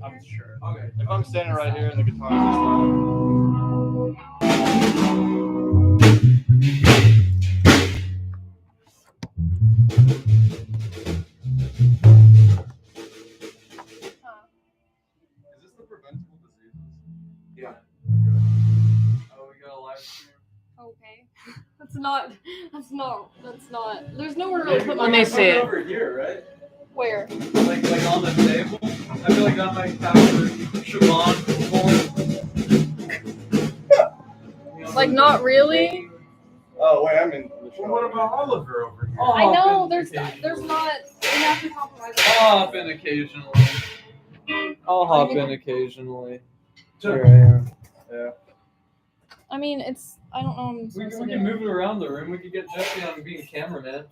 I'm sure. Okay. If I'm standing right here and the guitar is just loud. Is this the preventable diseases? Yeah. Okay. Oh, we got a live stream. Okay. That's not. There's nowhere to really put my Let me see microphone. it over here, right? Where? Like on the table. I feel like that might capture Shavon. Like not really. Oh wait, I'm in the show. Well, what about Oliver over here? I know. There's not. We have to compromise. I'll hop in occasionally. Here I am. Yeah. I mean, it's. I don't know. What I'm We supposed to can do. move it around the room. We could get Jesse on being cameraman.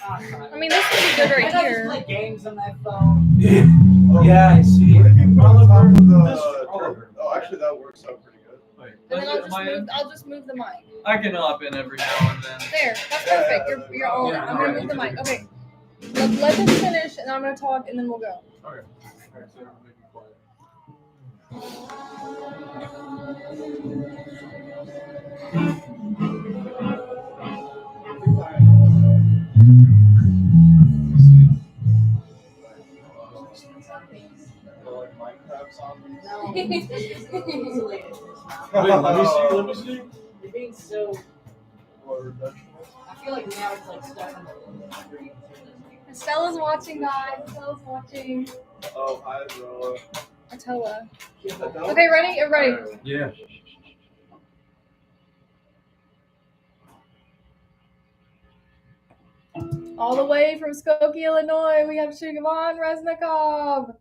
I mean, this would be good right here. Play games on that phone. Yeah, I see. What if you put on top of This the Oliver. Oh, actually, that works out pretty good. Wait. And then I'll just move the mic. I can hop in every now and then. There. That's perfect. You're on. I'm gonna move the mic. Okay. Let them finish, and I'm gonna talk, and then we'll go. Okay. All right, so everyone make it quiet. Like Minecraft songs. No, it's isolated. Wait, let me see. You're being so. Or reductionist. I feel like now it's like stuck on the screen. Stella's watching, guys. Stella's watching. Oh, hi, bro. Attila. Okay, ready? Everybody. Yeah. All the way from Skokie, Illinois, we have Shavon Reznikov.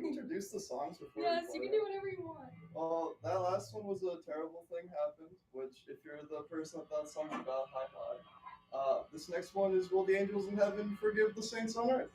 Introduce the songs before. Yes, you can do whatever you want. Well, that last one was a terrible thing happened, which, if you're the person that song's about, high five. This next one is Will the Angels in Heaven Forgive the Saints on Earth?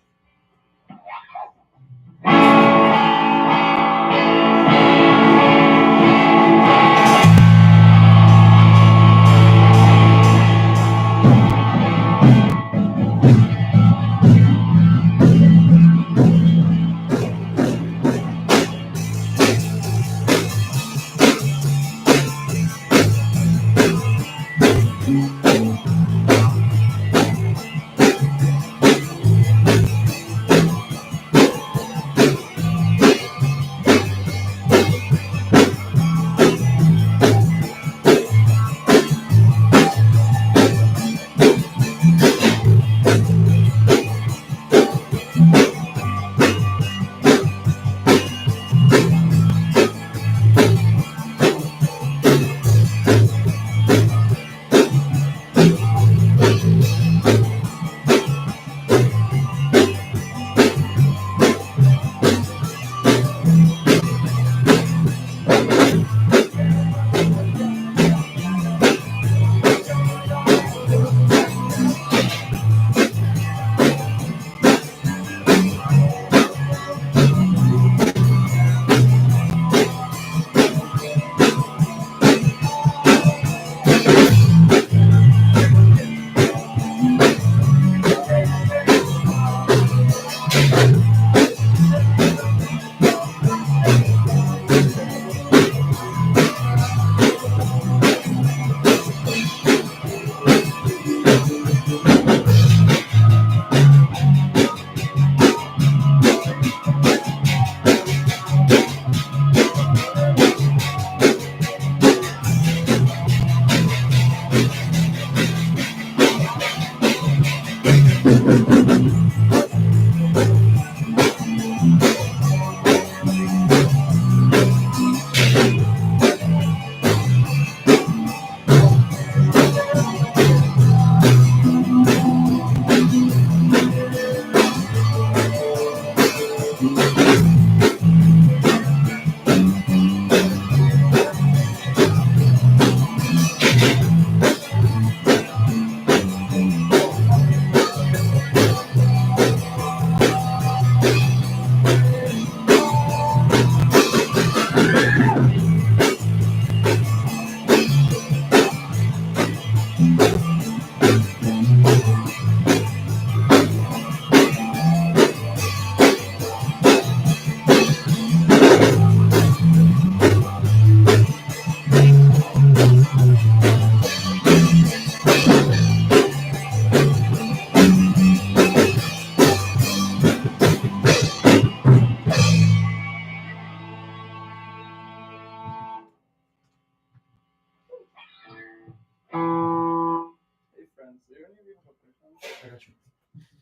Hey friends, do any of you have a quick I got you.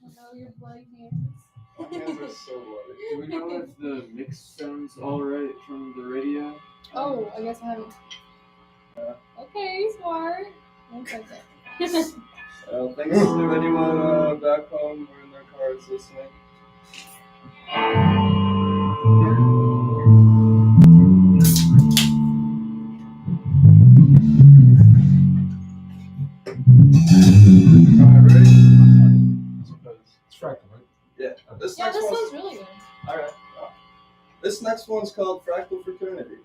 I know your bloody hands. My hands are so bloody. Do we know if the mix sounds alright from the radio? Oh, I guess I haven't. Okay, smart. One second. Thanks to anyone back home or in their cars listening. Alright, ready? It's fractal, right? Yeah. This Yeah, next this one's sounds really good. alright. This next one's called Fractal Fraternity.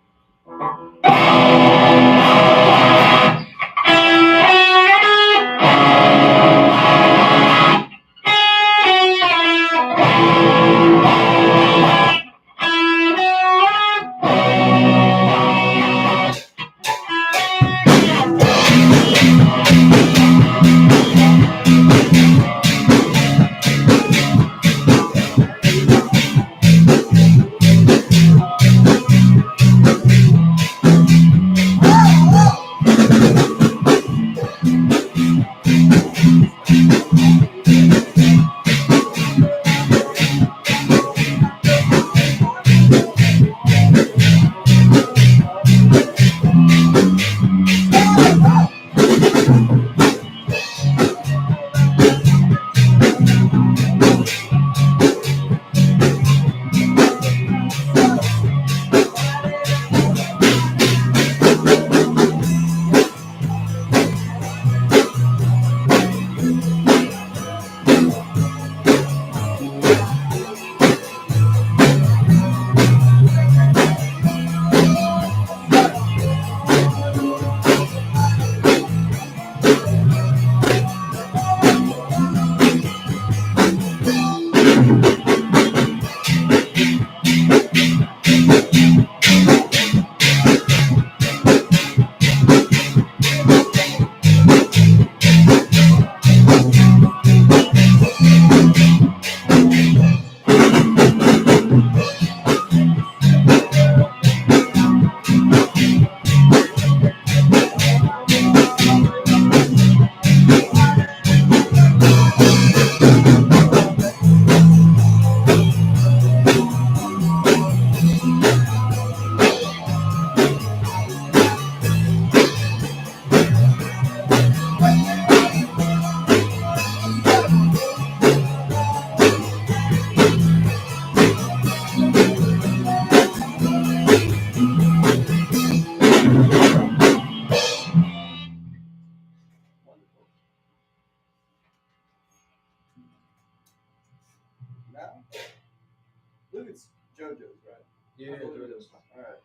Yeah, there it is. All right.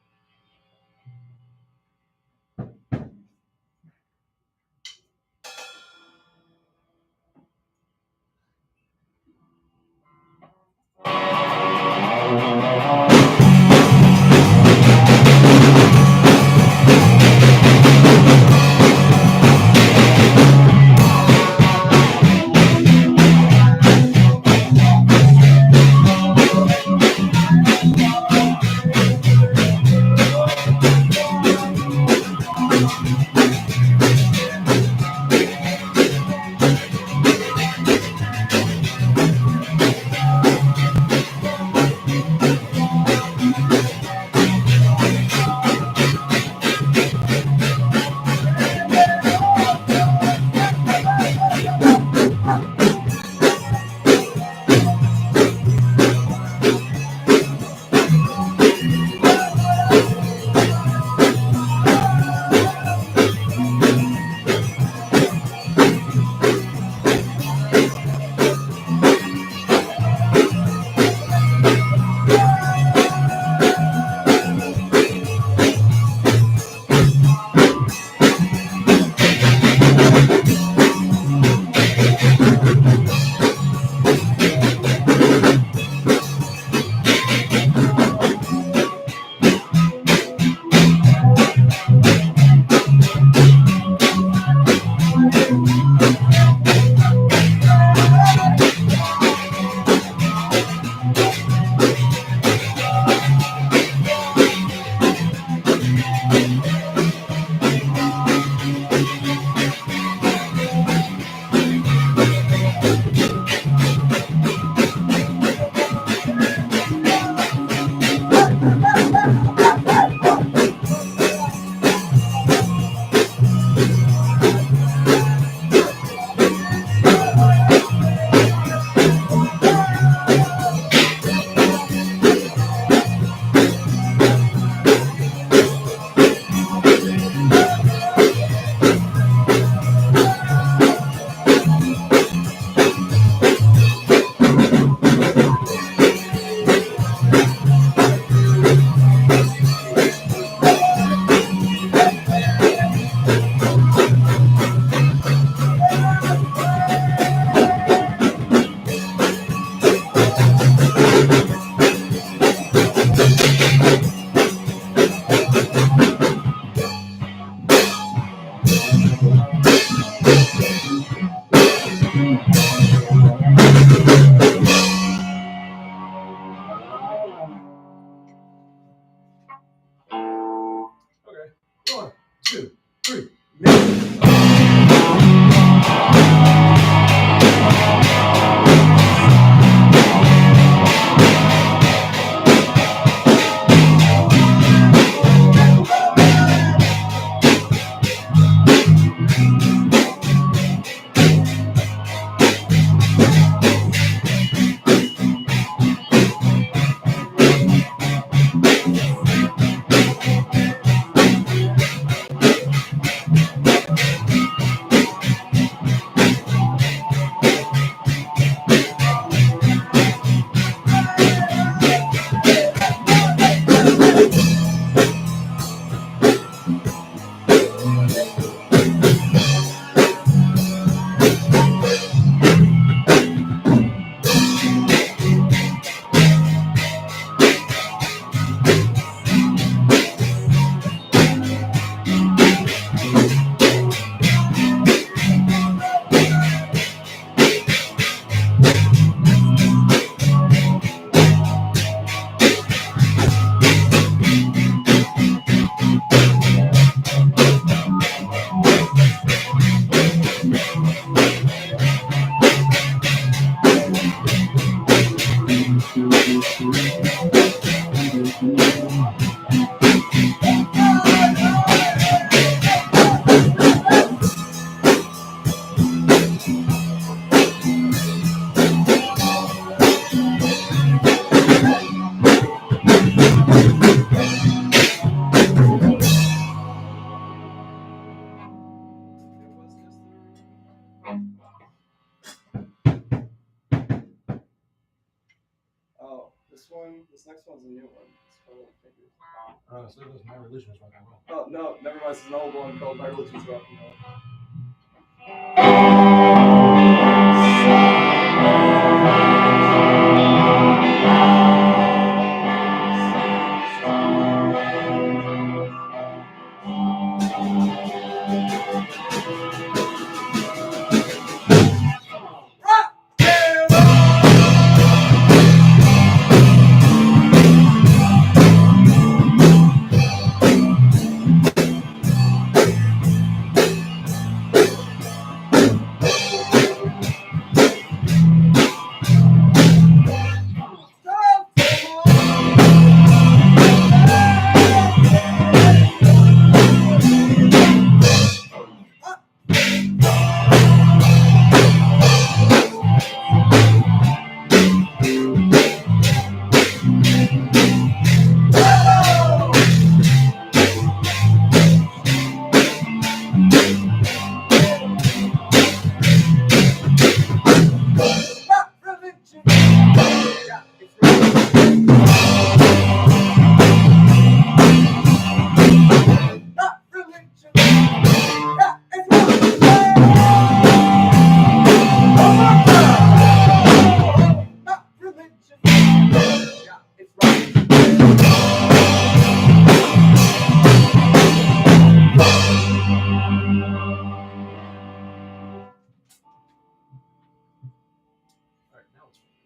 Okay. 1, 2, 3. This next one's a new one. It's called Fingers. So it was My Religion is Rock and Roll. Oh no, never mind. It's an old one called My Religion's Rock and Roll.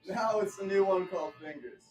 Now it's a new one called Fingers.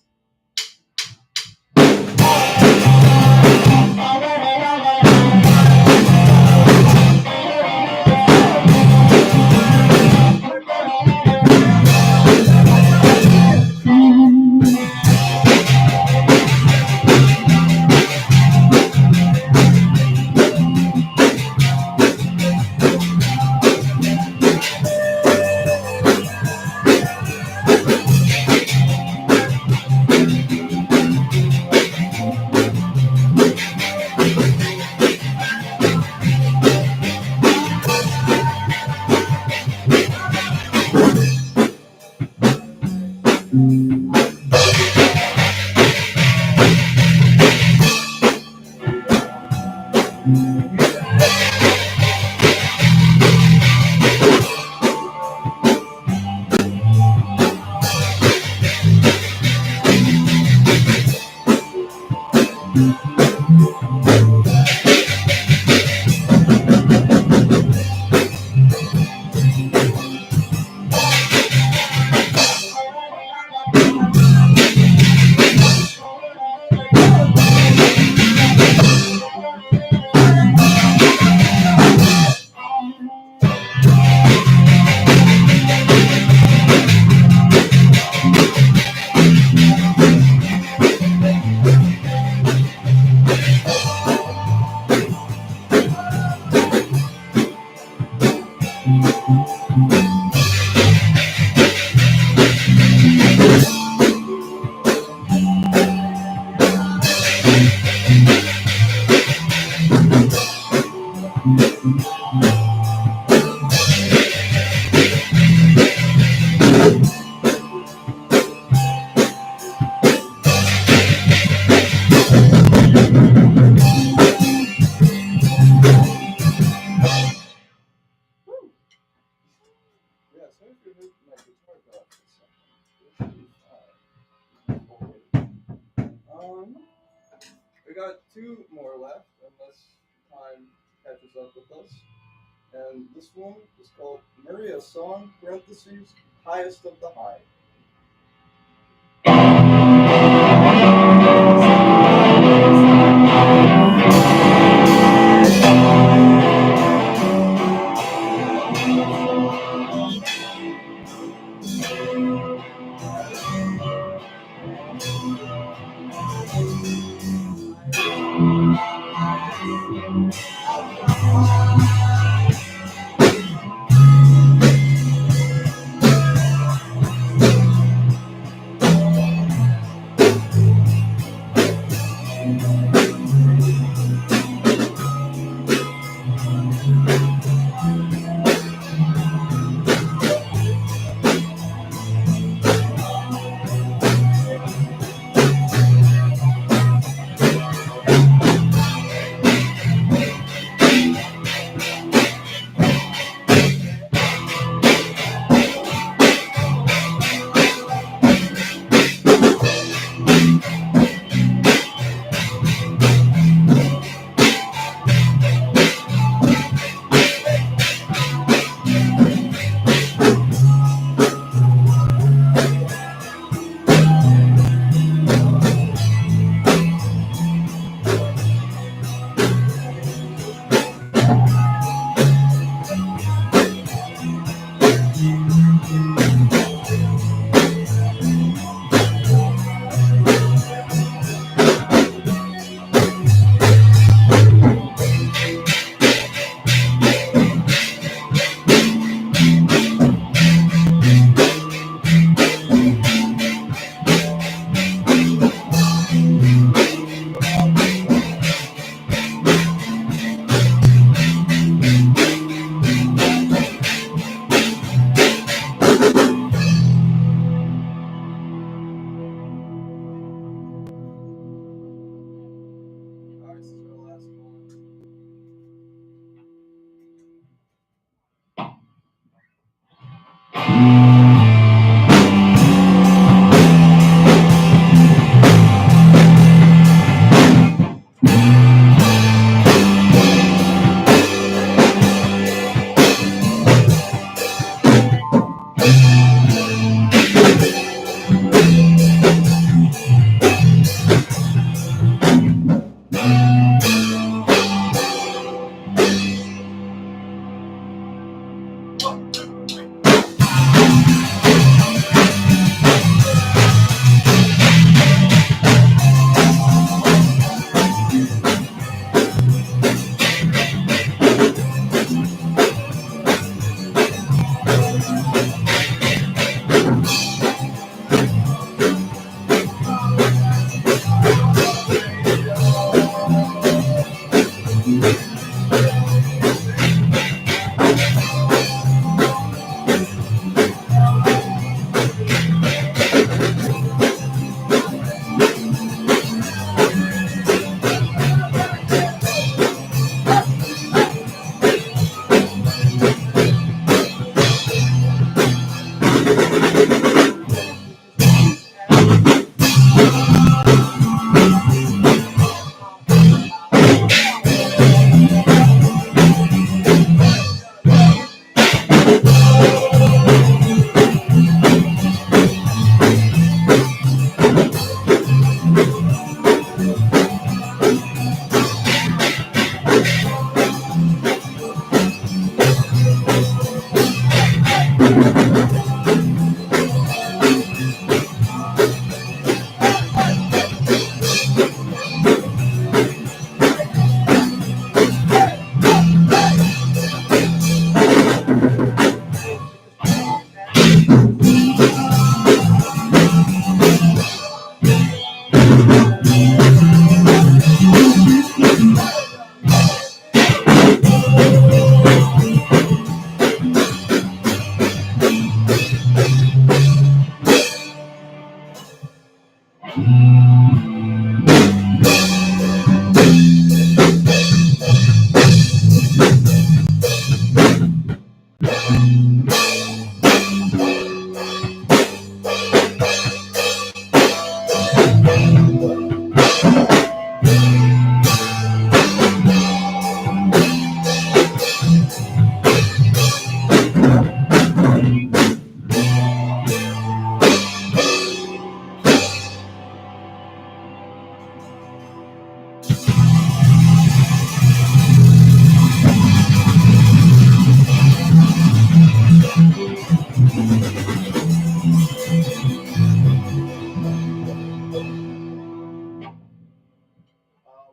We got two more left, unless time catches up with us. And this one is called Maria's Song, parentheses, Highest of the High.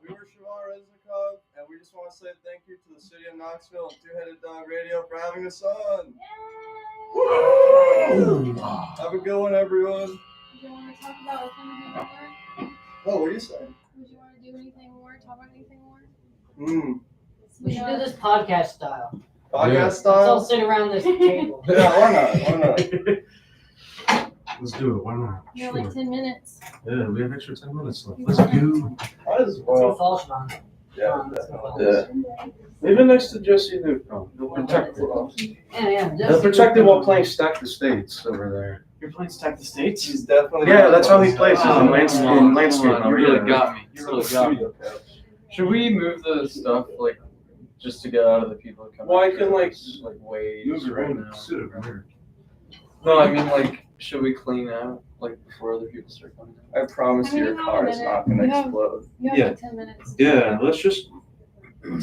We were Shavon, Reznikov, and we just want to say thank you to the city of Knoxville and Two-Headed Dog Radio for having us on. Have a good one, everyone. Do you want to talk about anything more? Oh, what are you saying? Would you want to do anything more? Talk about anything more? We should do this podcast style. Podcast Let's all style? sit around this table. Yeah, why not? Why not? Let's do it. Why not? Yeah, Sure. like 10 minutes. Yeah, we have extra 10 minutes left. Let's do. Might as Too well. false, Sean. Yeah, Yeah. Leave it next to Jesse. They'll protect it. Yeah. They'll protect it while playing Stack the States over there. You're playing Stack the States? He's definitely. Yeah, that's how he plays in landscape. Come landscape on, you really over got me. You He's really really got me. studio couch. Should we move the stuff, like, just to get out of the people who come Well, I in? can, like, wait Move your right own now. suit over here. No, I mean, like, should we clean out, like, before other people start coming in? I promise I mean, you, your you have car a is minute. not going to You have- explode. You have Yeah. like 10 minutes. Yeah, let's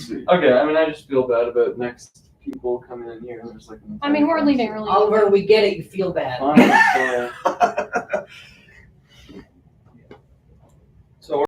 see. Okay, I mean, I just feel bad about next people coming in here. There's like. I mean, we're leaving early. Oliver, we get it. You feel bad. Fine, so,